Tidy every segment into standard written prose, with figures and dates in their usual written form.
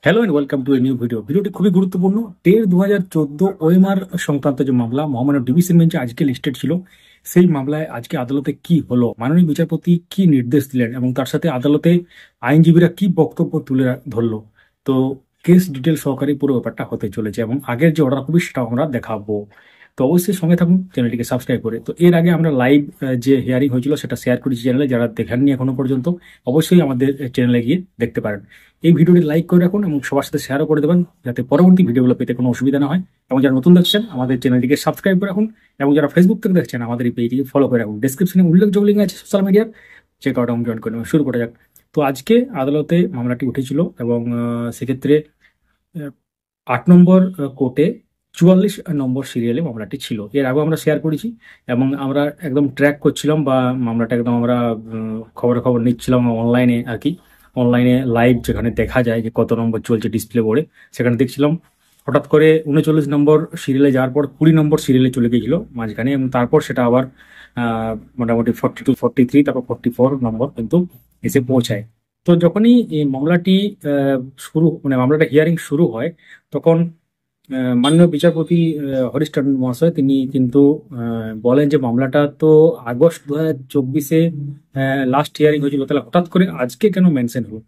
Hello and welcome to a new ভিডিওটি খুবই গুরুত্বপূর্ণ। টের 2014 ওএমআর সংক্রান্ত যে মামলা মহামান্য ডিভিশন বেঞ্চে আজকে লিস্টেড ছিল, সেই মামলায় আজকে আদালতে কি হলো, মাননীয় বিচারপতি কি নির্দেশ দিলেন এবং তার সাথে আদালতে আইনজীবীরা কি বক্তব্য তুলে ধরলো, তো কেস ডিটেল সহকারে পুরো ব্যাপারটা হতে চলেছে এবং আগের যে অর্ডার কপি সেটাও আমরা দেখাবো। তো অবশ্যই সঙ্গে থাকুন, চ্যানেলটিকে সাবস্ক্রাইব করে। তো এর আগে আমরা লাইভ যে হিয়ারিং হয়েছিল সেটা শেয়ার করেছি চ্যানেলে, যারা দেখেননি এখনো পর্যন্ত অবশ্যই আমাদের চ্যানেলে গিয়ে দেখতে পারেন। এই ভিডিওটি লাইক করে রাখুন এবং সবার সাথে শেয়ারও করে দেবেন, যাতে পরবর্তী ভিডিওগুলো পেতে কোনো অসুবিধা না হয়। এবং যারা নতুন দেখছেন আমাদের চ্যানেলটিকে সাবস্ক্রাইব করে রাখুন এবং যারা ফেসবুক থেকে দেখছেন আমাদের এই পেজটিকে ফলো করে রাখুন। ডেসক্রিপশনে উল্লেখযোগ্য লিঙ্ক আছে সোশ্যাল মিডিয়ার, চেক আউট এবং জয়েন করে নেবেন। শুরু করা যাক। তো আজকে আদালতে মামলাটি উঠেছিল এবং সেক্ষেত্রে 8 নম্বর কোর্টে 44 নম্বর সিরিয়ালে মামলাটি ছিল। এর আগেও আমরা শেয়ার করেছি এবং আমরা একদম ট্র্যাক করছিলাম বা মামলাটা একদম আমরা খবর নিচ্ছিলাম অনলাইনে আর কি। অনলাইনে লাইভ যেখানে দেখা যায় যে কত নম্বর চলছে ডিসপ্লে বোর্ডে, সেখানে দেখছিলাম। হঠাৎ করে 39 নম্বর সিরিয়ালে যাওয়ার পর 20 নম্বর সিরিয়ালে চলে গিয়েছিল মাঝখানে, এবং তারপর সেটা আবার মোটামুটি 42, 43, তারপর 44 নম্বর কিন্তু এসে পৌঁছায়। তো যখনই এই মামলাটি মামলাটা হিয়ারিং শুরু হয়, তখন মাননীয় বিচারপতি হরিশ টন্ডন মহাশয় তিনি কিন্তু বলেন যে মামলাটা তো আগস্ট 2024-এ লাস্ট হিয়ারিং হয়েছিল, তাহলে হঠাৎ করে আজকে কেন মেনশন হলো।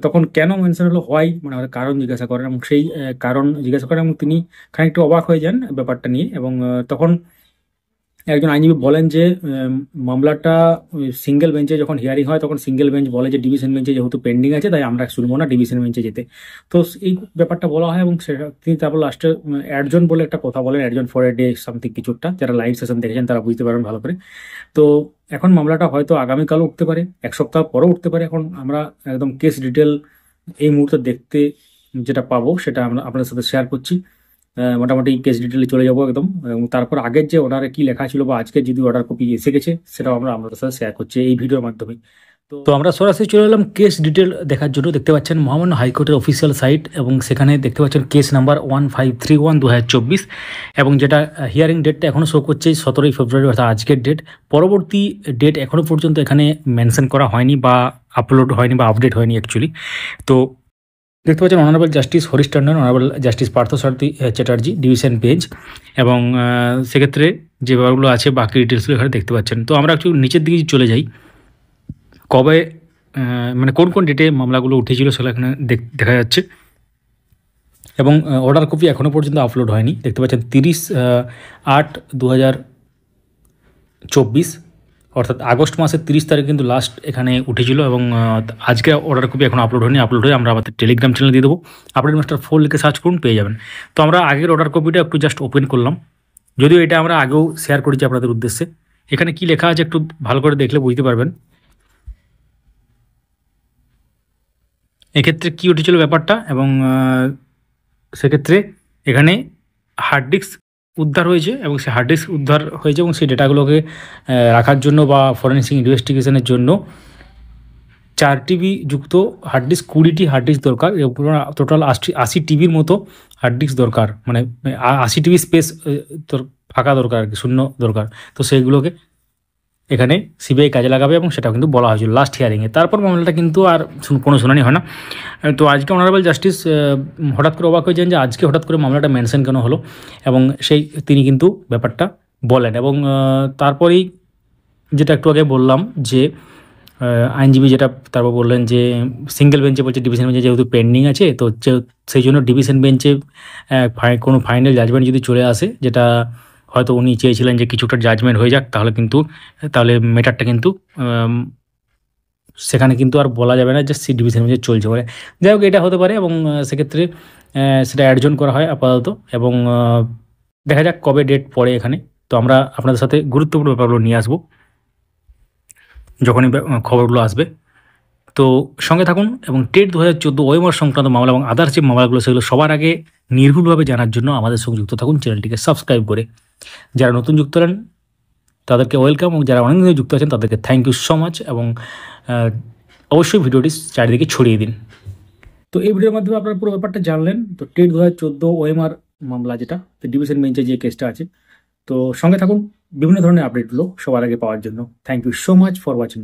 তখন কেন মেনশন হলো হয় মানে আমাদের কারণ জিজ্ঞাসা করেন এবং সেই কারণ জিজ্ঞাসা করেন এবং তিনি খানিকটা অবাক হয়ে যান ব্যাপারটা নিয়ে। এবং তখন একজন আইনজীবী বলেন যে মামলাটা সিঙ্গেল বেঞ্চে যখন হিয়ারিং হয় তখন সিঙ্গেল বেঞ্চ বলে যে ডিভিশন বেঞ্চে যেহেতু পেন্ডিং আছে তাই আমরা শুনবো না, ডিভিশন বেঞ্চে যেতে। তো এই ব্যাপারটা বলা হয় এবং তিনি তারপর লাস্টে অ্যাডজন বলে একটা কথা বলেন, adjourn for a day something কিছুটা, যারা লাইভ সেশন দেখেছেন তারা বুঝতে পারবেন ভালো করে। তো এখন মামলাটা হয়তো আগামীকালও উঠতে পারে, এক সপ্তাহ পরেও উঠতে পারে। এখন আমরা একদম কেস ডিটেল এই মুহূর্তে দেখতে যেটা পাবো সেটা আমরা আপনাদের সাথে শেয়ার করছি। মোটামুটি কেস ডিটেলে চলে যাবো একদম, এবং তারপর আগের যে অর্ডারে কি লেখা ছিল বা আজকে যদি অর্ডার কপি এসে গেছে সেটাও আমরা আপনাদের সাথে শেয়ার করছি এই ভিডিওর মাধ্যমে। তো আমরা সরাসরি চলে এলাম কেস ডিটেল দেখার জন্য। দেখতে পাচ্ছেন মহামান্য হাইকোর্টের অফিসিয়াল সাইট এবং সেখানে দেখতে পাচ্ছেন কেস নাম্বার 1531/2024 এবং যেটা হিয়ারিং ডেটটা এখনও শো করছে 17 ফেব্রুয়ারি, অর্থাৎ আজকের ডেট। পরবর্তী ডেট এখনও পর্যন্ত এখানে মেনশন করা হয়নি বা আপলোড হয়নি বা আপডেট হয়নি অ্যাকচুয়ালি। তো দেখতে পাচ্ছেন honourable justice Harish Tandon, honourable justice Parthasarathi Chatterjee, division bench, এবং সেক্ষেত্রে যে ব্যাপারগুলো আছে বাকি ডিটেলসগুলো এখানে দেখতে পাচ্ছেন। তো আমরা একটু নিচের দিকে চলে যাই, কবে মানে কোন কোন ডেটে মামলাগুলো উঠেছিল সেগুলো এখানে দেখা যাচ্ছে। এবং অর্ডার কপি এখনও পর্যন্ত আপলোড হয়নি। দেখতে পাচ্ছেন 30/8/2024, অর্থাৎ আগস্ট মাসের 30 তারিখ কিন্তু লাস্ট এখানে উঠেছিল এবং আজকে অর্ডার কপি এখন আপলোড হয়নি। আপলোড হয়ে আমরা আমাদের টেলিগ্রাম চ্যানেল দিয়ে দেবো, আপডেট মাস্টার 4 লিখে সার্চ করুন পেয়ে যাবেন। তো আমরা আগের অর্ডার কপিটা একটু জাস্ট ওপেন করলাম, যদিও এটা আমরা আগেও শেয়ার করেছি আপনাদের উদ্দেশ্যে। এখানে কি লেখা আছে একটু ভালো করে দেখলে বুঝতে পারবেন এক্ষেত্রে কী উঠেছিল ব্যাপারটা। এবং সেক্ষেত্রে এখানে হার্ড ডিস্ক উদ্ধার হয়েছে এবং সেই হার্ড ডিস্ক উদ্ধার হয়েছে এবং সেই ডেটাগুলোকে রাখার জন্য বা ফরেন্সিক ইনভেস্টিগেশনের জন্য 4 TB যুক্ত হার্ড ডিস্ক, 20টি হার্ড ডিস্ক দরকার। টোটাল 80 TBর মতো হার্ড ডিস্ক দরকার, মানে 80 TB স্পেস ফাঁকা দরকার আর কি, শূন্য দরকার। তো সেইগুলোকে এখানে সিবিআই কাজে লাগাবে এবং সেটা কিন্তু বলা হয়েছিল লাস্ট হিয়ারিংয়ে। তারপর মামলাটা কিন্তু আর কোনো শুনানি হয় না। তো আজকে অনারেবল জাস্টিস হঠাৎ করে অবাক হয়ে যান যে আজকে হঠাৎ করে মামলাটা মেনশন কেন হলো, এবং তিনি কিন্তু ব্যাপারটা বলেন। এবং তারপরেই যেটা একটু আগে বললাম যে আইনজীবী যেটা তারপর বললেন যে সিঙ্গেল বেঞ্চে বলছে ডিভিশন বেঞ্চে যেহেতু পেন্ডিং আছে, তো সেই জন্য ডিভিশন বেঞ্চে কোনো ফাইনাল জাজমেন্ট যদি চলে আসে, যেটা হয়তো উনি চেয়েছিলেন যে কিছুটা জাজমেন্ট হয়ে যাক, তাহলে ম্যাটারটা কিন্তু সেখানে কিন্তু আর বলা যাবে না যে ডিভিশন বেঞ্চে চলছে বলে। যাই হোক, এটা হতে পারে এবং সেক্ষেত্রে সেটা অ্যাডজন করা হয় আপাতত, এবং দেখা যাক কবে ডেট পড়ে এখানে। তো আমরা আপনাদের সাথে গুরুত্বপূর্ণ ব্যাপারগুলো নিয়ে আসবো যখনই খবরগুলো আসবে। তো সঙ্গে থাকুন এবং টেট 2014 ওএমআর সংক্রান্ত মামলা এবং আদার্স যে মামলাগুলো সেগুলো সবার আগে নির্ভুলভাবে জানার জন্য আমাদের সঙ্গে যুক্ত থাকুন চ্যানেলটিকে সাবস্ক্রাইব করে। যারা নতুন যুক্ত হলেন তাদেরকে ওয়েলকাম, এবং যারা অনেক দিন যুক্ত আছেন তাদেরকে থ্যাংক ইউ সো মাচ, এবং অবশ্যই ভিডিওটি চারিদিকে ছড়িয়ে দিন। তো এই ভিডিওর মাধ্যমে আপনারা পুরো ব্যাপারটা জানলেন। তো টেট 2014 ওএমআর মামলা, যেটা ডিভিশন বেঞ্চে যে কেসটা আছে। তো সঙ্গে থাকুন বিভিন্ন ধরনের আপডেটগুলো সবার আগে পাওয়ার জন্য। Thank you so much for watching.